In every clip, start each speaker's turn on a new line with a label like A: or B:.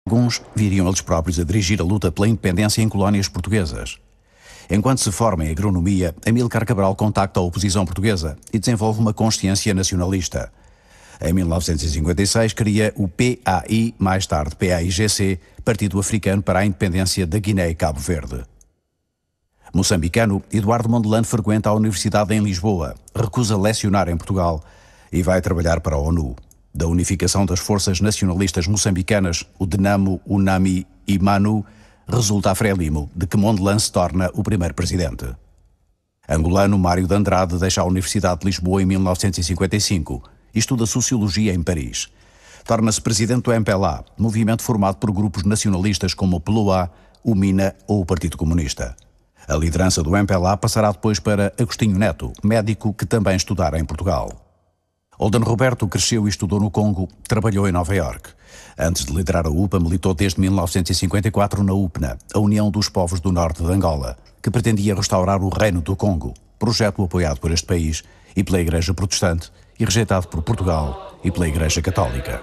A: Alguns viriam eles próprios a dirigir a luta pela independência em colónias portuguesas. Enquanto se forma em agronomia, Amílcar Cabral contacta a oposição portuguesa e desenvolve uma consciência nacionalista. Em 1956 cria o PAI, mais tarde PAIGC, Partido Africano para a Independência da Guiné e Cabo Verde. Moçambicano, Eduardo Mondlane frequenta a Universidade em Lisboa, recusa lecionar em Portugal e vai trabalhar para a ONU. Da unificação das forças nacionalistas moçambicanas, o DENAMO, o NAMI e MANU, resulta a Frelimo, de que Mondlane se torna o primeiro presidente. Angolano Mário de Andrade deixa a Universidade de Lisboa em 1955 e estuda Sociologia em Paris. Torna-se presidente do MPLA, movimento formado por grupos nacionalistas como o PLOA, o MINA ou o Partido Comunista. A liderança do MPLA passará depois para Agostinho Neto, médico que também estudara em Portugal. Holden Roberto cresceu e estudou no Congo, trabalhou em Nova Iorque. Antes de liderar a UPA, militou desde 1954 na UPNA, a União dos Povos do Norte de Angola, que pretendia restaurar o Reino do Congo, projeto apoiado por este país e pela Igreja Protestante e rejeitado por Portugal e pela Igreja Católica.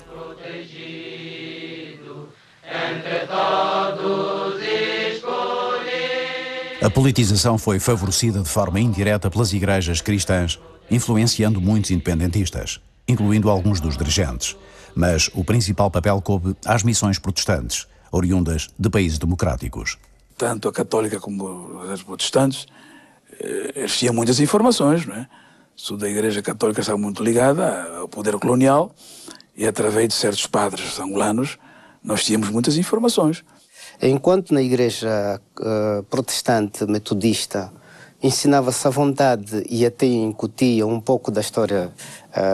A: A politização foi favorecida de forma indireta pelas igrejas cristãs, influenciando muitos independentistas, incluindo alguns dos dirigentes. Mas o principal papel coube às missões protestantes, oriundas de países democráticos.
B: Tanto a católica como as protestantes tinham muitas informações, não é? A Igreja Católica estava muito ligada ao poder colonial e, através de certos padres angolanos, nós tínhamos muitas informações.
C: Enquanto na Igreja protestante metodista ensinava-se à vontade e até incutia um pouco da história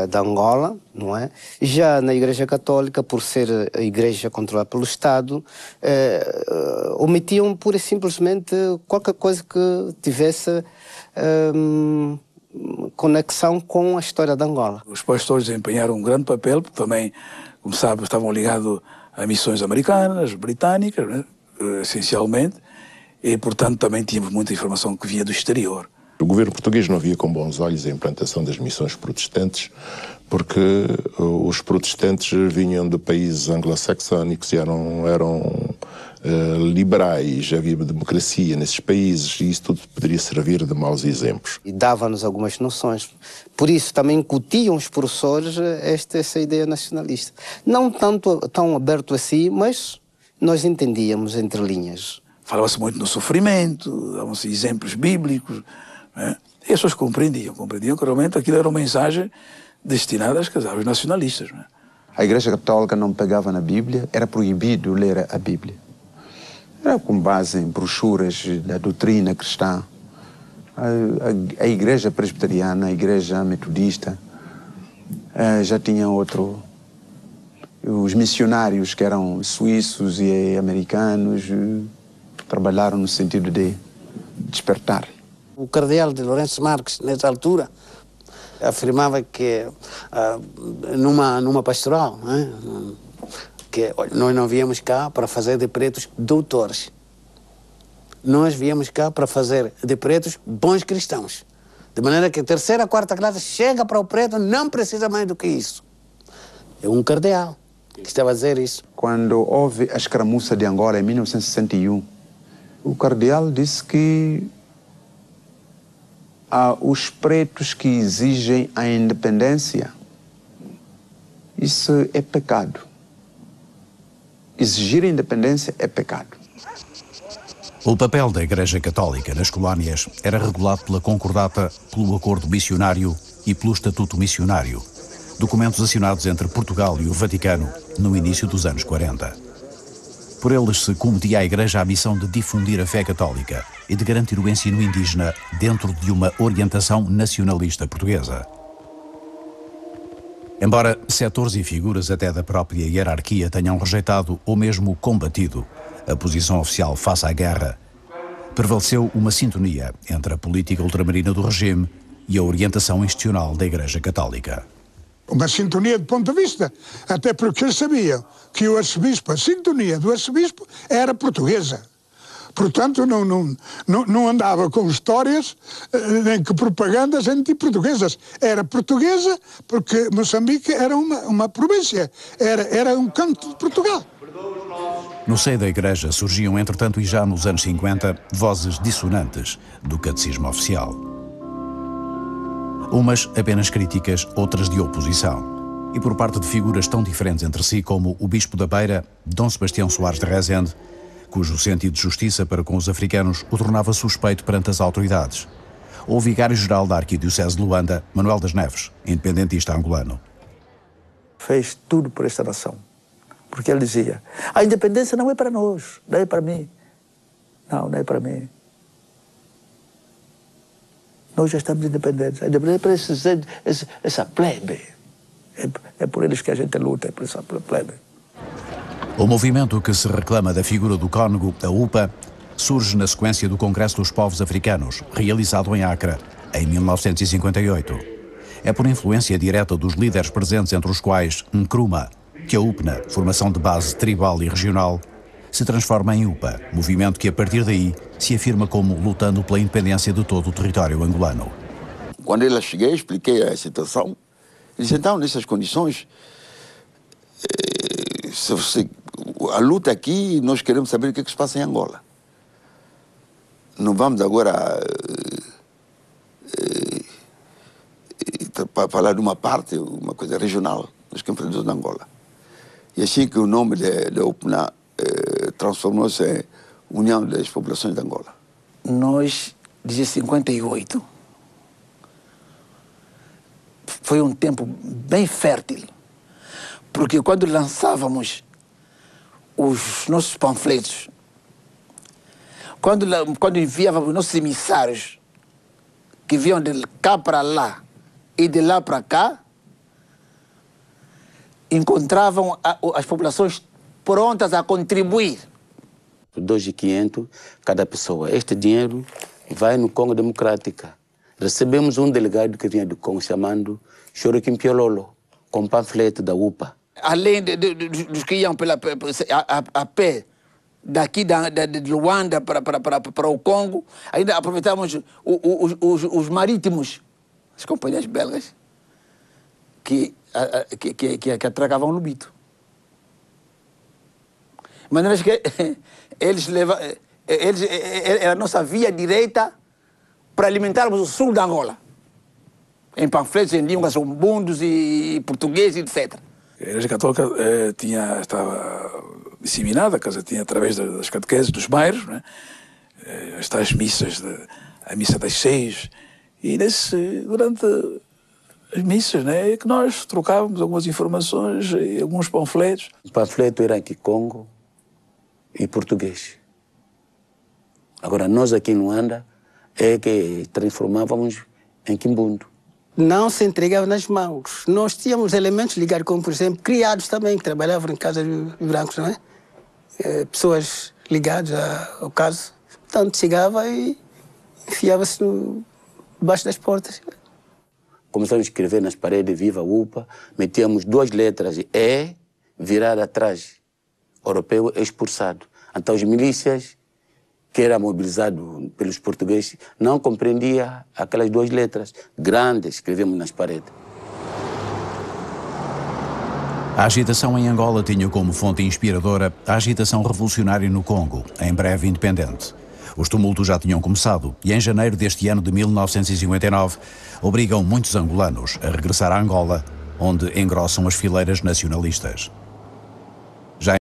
C: da Angola, não é? Já na Igreja Católica, por ser a Igreja controlada pelo Estado, omitiam pura e simplesmente qualquer coisa que tivesse conexão com a história da Angola.
B: Os pastores desempenharam um grande papel, porque também, como sabe, estavam ligados a missões americanas, britânicas, né? Essencialmente, e, portanto, também tínhamos muita informação que vinha do exterior.
D: O governo português não via com bons olhos a implantação das missões protestantes, porque os protestantes vinham de países anglo-saxónicos e eram liberais, havia democracia nesses países e isso tudo poderia servir de maus exemplos.
C: E dava-nos algumas noções. Por isso também incutiam os professores essa ideia nacionalista. Não tanto tão aberto assim, mas nós entendíamos entre linhas.
B: Falava-se muito no sofrimento, davam-se exemplos bíblicos, né? E as pessoas compreendiam que realmente aquilo era uma mensagem destinada aos nacionalistas, né?
E: A Igreja Católica não pegava na Bíblia, era proibido ler a Bíblia. Era com base em brochuras da doutrina cristã. A Igreja Presbiteriana, a Igreja Metodista, já tinha outro. Os missionários que eram suíços e americanos trabalharam no sentido de despertar.
C: O cardeal de Lourenço Marques, nessa altura, afirmava que numa pastoral, né, que olha, nós não viemos cá para fazer de pretos doutores. Nós viemos cá para fazer de pretos bons cristãos. De maneira que a terceira, quarta classe chega para o preto, não precisa mais do que isso. É um cardeal que estava a dizer isso.
E: Quando houve a escaramuça de Angola em 1961, o cardeal disse que os pretos que exigem a independência, isso é pecado. Exigir a independência é pecado.
A: O papel da Igreja Católica nas colónias era regulado pela Concordata, pelo Acordo Missionário e pelo Estatuto Missionário, documentos assinados entre Portugal e o Vaticano no início dos anos 40. Por eles se cometia à Igreja a missão de difundir a fé católica e de garantir o ensino indígena dentro de uma orientação nacionalista portuguesa. Embora setores e figuras até da própria hierarquia tenham rejeitado ou mesmo combatido a posição oficial face à guerra, prevaleceu uma sintonia entre a política ultramarina do regime e a orientação institucional da Igreja Católica.
F: Uma sintonia de ponto de vista, até porque eles sabiam que o arcebispo, a sintonia do arcebispo era portuguesa. Portanto, não andava com histórias nem com propagandas anti-portuguesas. Era portuguesa porque Moçambique era uma província, era um canto de Portugal.
A: No seio da Igreja surgiam, entretanto, e já nos anos 50, vozes dissonantes do catecismo oficial. Umas apenas críticas, outras de oposição. E por parte de figuras tão diferentes entre si como o Bispo da Beira, Dom Sebastião Soares de Rezende, cujo sentido de justiça para com os africanos o tornava suspeito perante as autoridades. Ou o Vigário-Geral da Arquidiocese de Luanda, Manuel das Neves, independentista angolano.
G: Fez tudo por esta nação. Porque ele dizia, a independência não é para nós, não é para mim. Não é para mim. Nós já estamos independentes. A independência é para essa plebe. É por eles que a gente luta, é por essa plebe.
A: O movimento que se reclama da figura do Cónego, a UPA, surge na sequência do Congresso dos Povos Africanos, realizado em Acre, em 1958. É por influência direta dos líderes presentes, entre os quais Nkrumah, que a UPNA, formação de base tribal e regional, se transforma em UPA, movimento que a partir daí se afirma como lutando pela independência de todo o território angolano.
H: Quando eu cheguei, expliquei a situação. Eles então, nessas condições, a luta aqui, nós queremos saber o que se passa em Angola. Não vamos agora para falar de uma parte, uma coisa regional, dos campeonatos de Angola. E assim que o nome da UPNA transformou-se em União das Populações de Angola.
G: Nós, desde 58, foi um tempo bem fértil, porque quando lançávamos os nossos panfletos, quando enviávamos nossos emissários, que vinham de cá para lá e de lá para cá, encontravam as populações prontas a contribuir.
I: 2.500 cada pessoa. Este dinheiro vai no Congo Democrática. Recebemos um delegado que vinha do Congo chamado Choroquim Piololo, com panfleto da UPA.
G: Além dos que iam a pé daqui de Luanda para o Congo, ainda aproveitávamos os marítimos, as companhias belgas, que atracavam o Lubito. De maneira que era a nossa via direita para alimentarmos o sul da Angola, em panfletos, em línguas umbundos e português, etc.
B: A Igreja Católica estava disseminada, tinha através das catequeses dos bairros, né? As tais missas, a missa das 6, e durante as missas, né, é que nós trocávamos algumas informações e alguns panfletos.
I: O panfleto era em Kikongo e português. Agora, nós aqui em Luanda é que transformávamos em Kimbundo.
C: Não se entregava nas mãos. Nós tínhamos elementos ligados, como, por exemplo, criados também, que trabalhavam em casas de brancos, não é? Pessoas ligadas ao caso. Portanto, chegava e enfiava-se debaixo das portas.
I: Começamos a escrever nas paredes Viva UPA, metíamos 2 letras E, virada atrás, europeu expulsado. Então, as milícias, que era mobilizado pelos portugueses, não compreendia aquelas 2 letras grandes que escrevemos nas paredes.
A: A agitação em Angola tinha como fonte inspiradora a agitação revolucionária no Congo, em breve independente. Os tumultos já tinham começado e em janeiro deste ano de 1959 obrigam muitos angolanos a regressar a Angola, onde engrossam as fileiras nacionalistas.